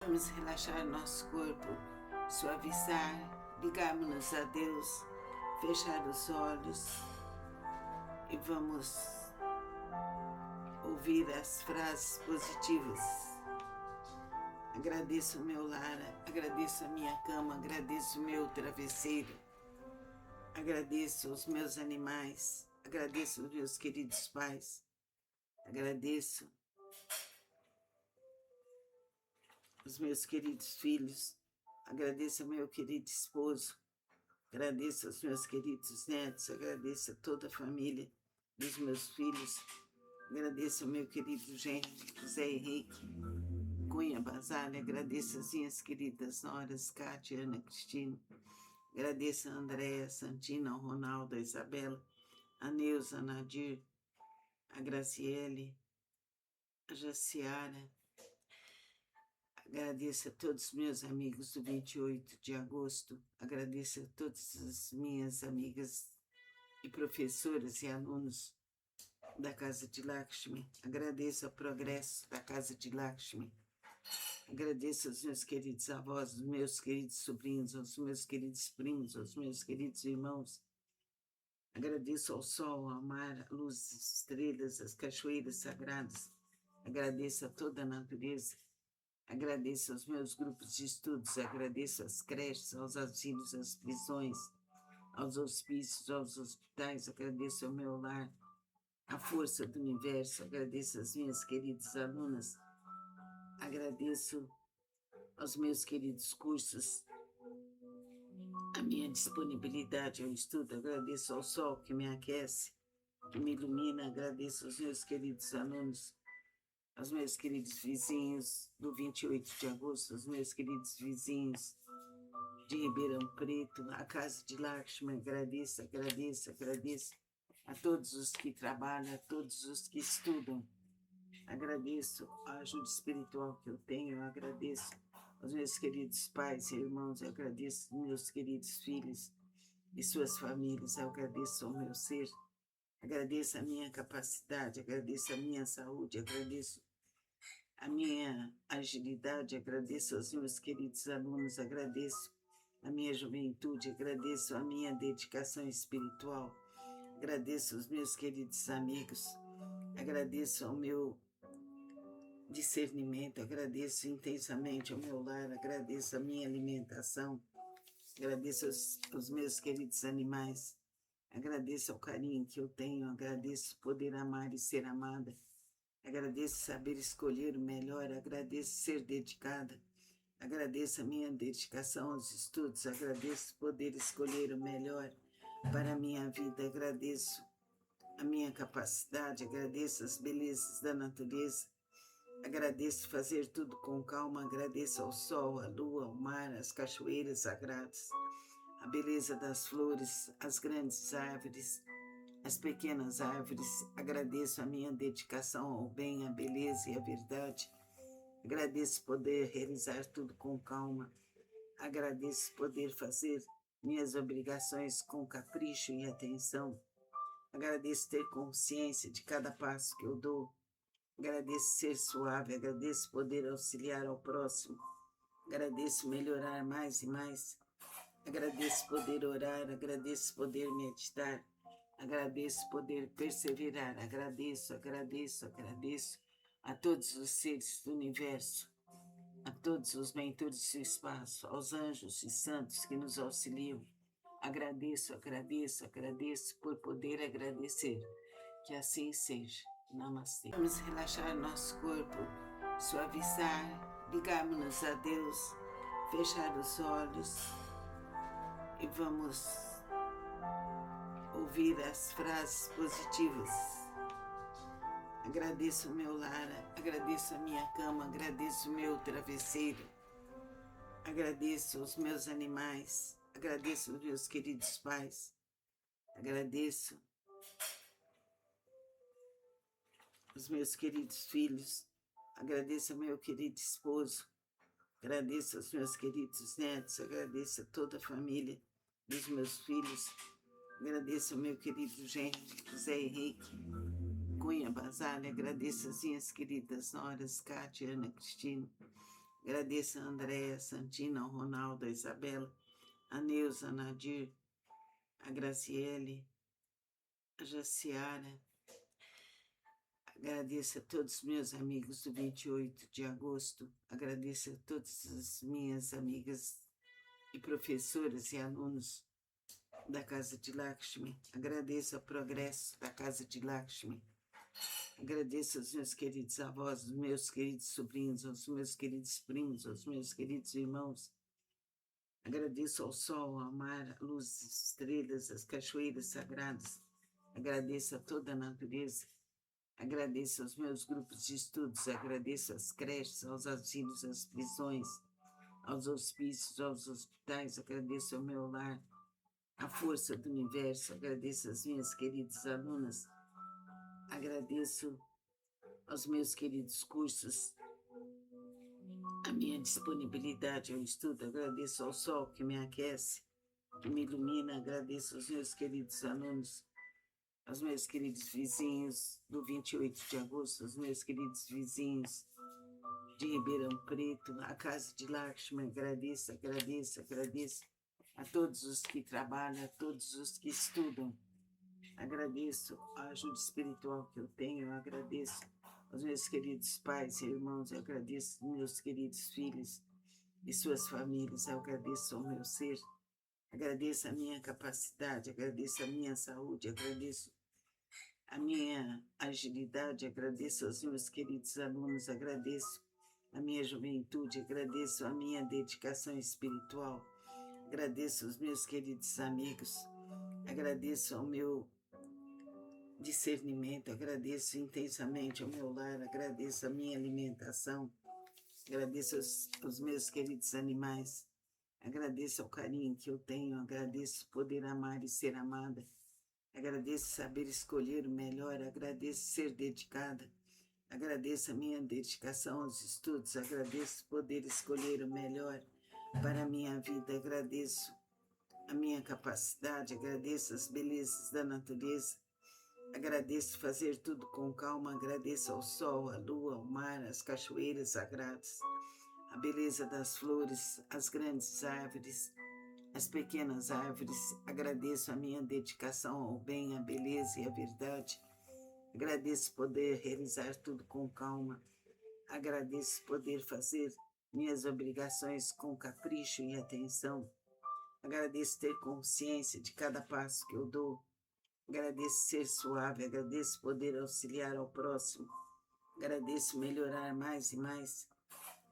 Vamos relaxar nosso corpo, suavizar, ligarmos-nos a Deus, fechar os olhos e vamos ouvir as frases positivas. Agradeço o meu lar, agradeço a minha cama, agradeço o meu travesseiro, agradeço os meus animais, agradeço os meus queridos pais, agradeço os meus queridos filhos, agradeço ao meu querido esposo, agradeço aos meus queridos netos, agradeço a toda a família dos meus filhos, agradeço ao meu querido genro José Henrique Cunha Basalha, agradeço às minhas queridas noras Cátia, Ana Cristina, agradeço a Andréa, Santina, ao Ronaldo, a Isabela, a Neuza, a Nadir, a Graciele, a Jaciara. Agradeço a todos os meus amigos do 28 de agosto, agradeço a todas as minhas amigas e professoras e alunos da Casa de Lakshmi, agradeço ao progresso da Casa de Lakshmi, agradeço aos meus queridos avós, aos meus queridos sobrinhos, aos meus queridos primos, aos meus queridos irmãos, agradeço ao sol, ao mar, à luz, às estrelas, às cachoeiras sagradas, agradeço a toda a natureza, agradeço aos meus grupos de estudos, agradeço às creches, aos asilos, às prisões, aos hospícios, aos hospitais, agradeço ao meu lar, à força do universo, agradeço às minhas queridas alunas, agradeço aos meus queridos cursos, a minha disponibilidade ao estudo, agradeço ao sol que me aquece, que me ilumina, agradeço aos meus queridos alunos, aos meus queridos vizinhos do 28 de agosto, aos meus queridos vizinhos de Ribeirão Preto, a Casa de Lakshmi, agradeço a todos os que trabalham, a todos os que estudam, agradeço a ajuda espiritual que eu tenho, agradeço aos meus queridos pais e irmãos, agradeço aos meus queridos filhos e suas famílias, agradeço ao meu ser, agradeço a minha capacidade, agradeço a minha saúde, agradeço a minha agilidade, agradeço aos meus queridos alunos, agradeço a minha juventude, agradeço a minha dedicação espiritual, agradeço aos meus queridos amigos, agradeço ao meu discernimento, agradeço intensamente ao meu lar, agradeço a minha alimentação, agradeço aos meus queridos animais, agradeço ao carinho que eu tenho, agradeço poder amar e ser amada, agradeço saber escolher o melhor, agradeço ser dedicada, agradeço a minha dedicação aos estudos, agradeço poder escolher o melhor para a minha vida, agradeço a minha capacidade, agradeço as belezas da natureza, agradeço fazer tudo com calma, agradeço ao sol, à lua, ao mar, às cachoeiras sagradas, a beleza das flores, as grandes árvores, as pequenas árvores, agradeço a minha dedicação ao bem, à beleza e à verdade, agradeço poder realizar tudo com calma, agradeço poder fazer minhas obrigações com capricho e atenção, agradeço ter consciência de cada passo que eu dou, agradeço ser suave, agradeço poder auxiliar ao próximo, agradeço melhorar mais e mais, agradeço poder orar, agradeço poder meditar, agradeço poder perseverar, agradeço a todos os seres do universo, a todos os mentores do espaço, aos anjos e santos que nos auxiliam. Agradeço por poder agradecer. Que assim seja. Namastê. Vamos relaxar nosso corpo, suavizar, ligarmos-nos a Deus, fechar os olhos e vamos ouvir as frases positivas. Agradeço o meu lar, agradeço a minha cama, agradeço o meu travesseiro, agradeço os meus animais, agradeço os meus queridos pais, agradeço os meus queridos filhos, agradeço ao meu querido esposo, agradeço aos meus queridos netos, agradeço a toda a família dos meus filhos, agradeço ao meu querido genro José Henrique Cunha Basalha, agradeço às minhas queridas noras Cátia, Ana Cristina, Agradeço a Andréa, Santina, ao Ronaldo, a Isabela, a Neuza, a Nadir, a Graciele, a Jaciara. Agradeço a todos os meus amigos do 28 de agosto. Agradeço a todas as minhas amigas e professoras e alunos da Casa de Lakshmi. Agradeço ao progresso da Casa de Lakshmi. Agradeço aos meus queridos avós, aos meus queridos sobrinhos, aos meus queridos primos, aos meus queridos irmãos. Agradeço ao sol, ao mar, à luz, às estrelas, às cachoeiras sagradas. Agradeço a toda a natureza. Agradeço aos meus grupos de estudos, agradeço às creches, aos asilos, às prisões, aos hospícios, aos hospitais, agradeço ao meu lar, à força do universo, agradeço às minhas queridas alunas, agradeço aos meus queridos cursos, a minha disponibilidade ao estudo, agradeço ao sol que me aquece, que me ilumina, agradeço aos meus queridos alunos, aos meus queridos vizinhos do 28 de agosto, aos meus queridos vizinhos de Ribeirão Preto, a Casa de Lakshmi, agradeço a todos os que trabalham, a todos os que estudam, agradeço a ajuda espiritual que eu tenho, agradeço aos meus queridos pais e irmãos, eu agradeço aos meus queridos filhos e suas famílias, eu agradeço ao meu ser, agradeço a minha capacidade, agradeço a minha saúde, agradeço a minha agilidade, agradeço aos meus queridos alunos, agradeço a minha juventude, agradeço a minha dedicação espiritual, agradeço aos meus queridos amigos, agradeço ao meu discernimento, agradeço intensamente ao meu lar, agradeço a minha alimentação, agradeço aos meus queridos animais, agradeço ao carinho que eu tenho, agradeço poder amar e ser amada, agradeço saber escolher o melhor, agradeço ser dedicada, agradeço a minha dedicação aos estudos, agradeço poder escolher o melhor para a minha vida, agradeço a minha capacidade, agradeço as belezas da natureza, agradeço fazer tudo com calma, agradeço ao sol, à lua, ao mar, às cachoeiras sagradas, a beleza das flores, as grandes árvores, as pequenas árvores, agradeço a minha dedicação ao bem, à beleza e à verdade, agradeço poder realizar tudo com calma, agradeço poder fazer minhas obrigações com capricho e atenção, agradeço ter consciência de cada passo que eu dou, agradeço ser suave, agradeço poder auxiliar ao próximo, agradeço melhorar mais e mais,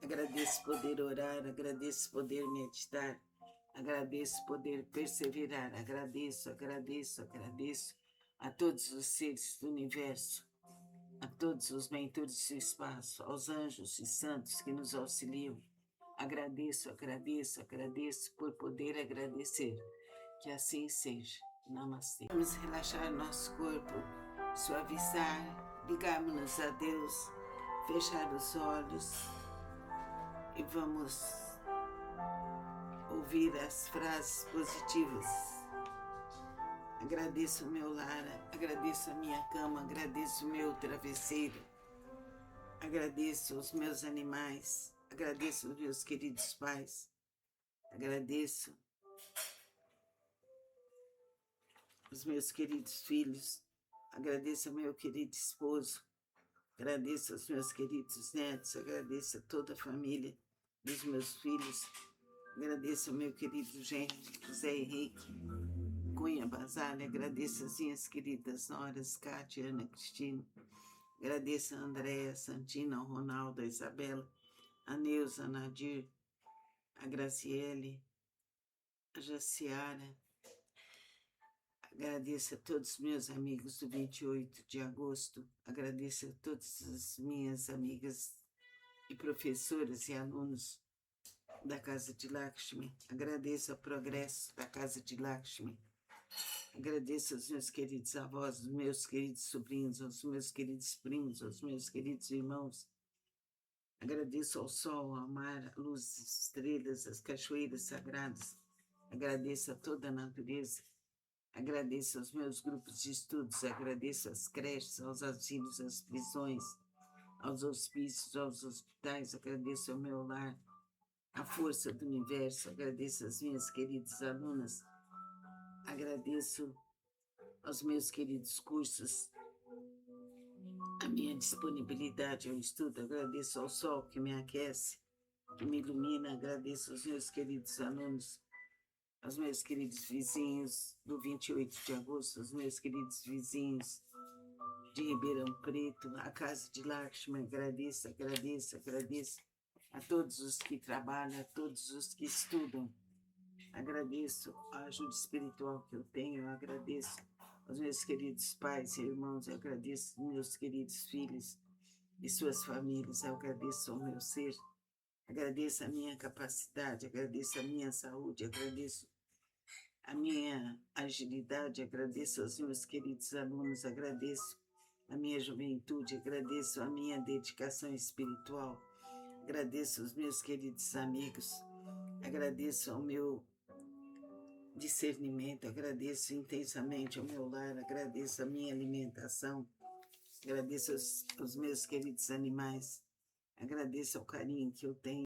agradeço poder orar, agradeço poder meditar, agradeço poder perseverar, agradeço a todos os seres do universo, a todos os mentores do espaço, aos anjos e santos que nos auxiliam. Agradeço por poder agradecer. Que assim seja. Namastê. Vamos relaxar nosso corpo, suavizar, ligarmos-nos a Deus, fechar os olhos e vamos ouvir as frases positivas. Agradeço o meu lar, agradeço a minha cama, agradeço o meu travesseiro, agradeço os meus animais, agradeço os meus queridos pais, agradeço os meus queridos filhos, agradeço ao meu querido esposo, agradeço aos meus queridos netos, agradeço a toda a família dos meus filhos, agradeço ao meu querido genro José Henrique Cunha Basalha, agradeço às minhas queridas noras, Cátia, Ana Cristina, agradeço a Andréa, a Santina, ao Ronaldo, a Isabela, a Neuza, a Nadir, a Graciele, a Jaciara, agradeço a todos os meus amigos do 28 de agosto, agradeço a todas as minhas amigas e professoras e alunos da Casa de Lakshmi, agradeço ao progresso da Casa de Lakshmi, agradeço aos meus queridos avós, aos meus queridos sobrinhos, aos meus queridos primos, aos meus queridos irmãos, agradeço ao sol, ao mar, à luz, às estrelas, às cachoeiras sagradas, agradeço a toda a natureza, agradeço aos meus grupos de estudos, agradeço às creches, aos asilos, às prisões, aos hospícios, aos hospitais, agradeço ao meu lar, a força do universo, agradeço às minhas queridas alunas, agradeço aos meus queridos cursos, a minha disponibilidade ao estudo, agradeço ao sol que me aquece, que me ilumina, agradeço aos meus queridos alunos, aos meus queridos vizinhos do 28 de agosto, aos meus queridos vizinhos de Ribeirão Preto, a Casa de Lakshmi, agradeço a todos os que trabalham, a todos os que estudam, agradeço a ajuda espiritual que eu tenho, agradeço aos meus queridos pais e irmãos, eu agradeço aos meus queridos filhos e suas famílias, eu agradeço ao meu ser, agradeço a minha capacidade, agradeço a minha saúde, agradeço a minha agilidade, agradeço aos meus queridos alunos, agradeço a minha juventude, agradeço a minha dedicação espiritual, agradeço aos meus queridos amigos, agradeço ao meu discernimento, agradeço intensamente ao meu lar, agradeço a minha alimentação, agradeço aos meus queridos animais, agradeço ao carinho que eu tenho